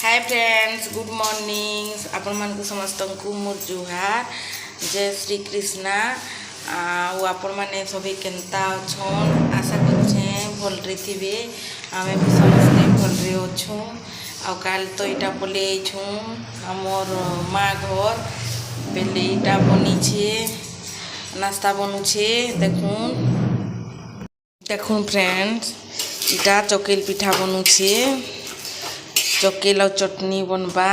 Hi friends, good morning. आपण मानक समस्त को मोर जुहार। जय श्री कृष्णा। आपण माने सभी केनता छन आशा करछे भल रे थिबे। आमे भी समस्त भल रे अछु। आ काल तो इटा पले छु हमर माँ घर बेले इटा बनी छे, नाश्ता बनू छे। देखून फ्रेंड्स, इटा चकेल पिठा बनू छे। चकेल और चटनी बनबा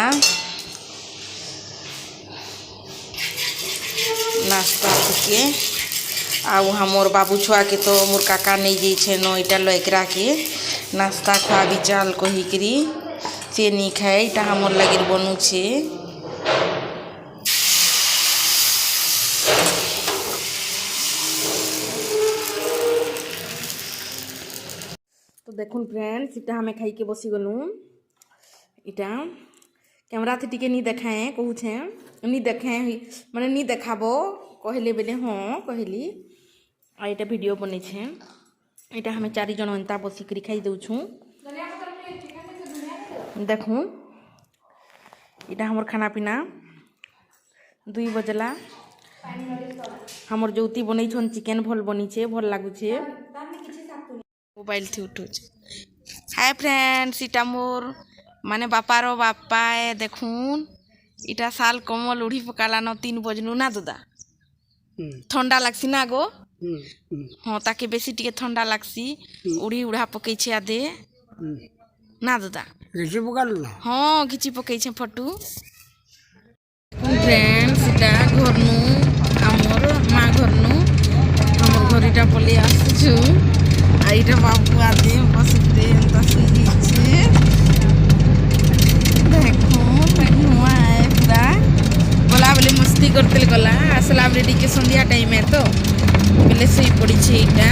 नाश्ता के। आउ हमर बाबू छुआ के तो मोर काका नहीं जाई छे न इटा लइकरा के नाश्ता खुआबी चाल कहिकरी से नहीं खाए। इटा हमर लगे बनू छे। तो देखुन फ्रेंड्स, इटा हमें खाई के बसी गलू। इटा कैमरा थे टिके नहीं देखाए कहू छे नहीं देखाए माने नहीं देखाबो कहले बेले हाँ कहली। आ इटा वीडियो बने छे। इटा हमें 4 जन एंता बसी करी खाई दउ छु। देखून इटा हमर खाना पीना 2 बजला। हमर ज्योति बनै छन चिकन भल बनी छे, भल लागु छे। मोबाइल थी उठू छे। हाय फ्रेंड्स, इटा मोर माने बापार बापा ए देखून इटा साल कमल उड़ी पकाला न 3 बजनू ना दादा। ठंडा लागसी ना गो। हाँ ताके बेसी टिके ठंडा लागसी। उड़ी उड़ा पकई छे आदे ना दादा। घिची पकाल ना। हाँ घिची पकई छे फटू। फ्रेंड्स, इटा घरनु हमर माँ घरनु हमर घर इटा पले आसछु। आ इटा बाबू आदे बस इटे एंता सुई छे। गला बेले मस्ती करते गला आसला बेले टिके संध्या टाइम है तो बेले सही पड़ी छे। इटा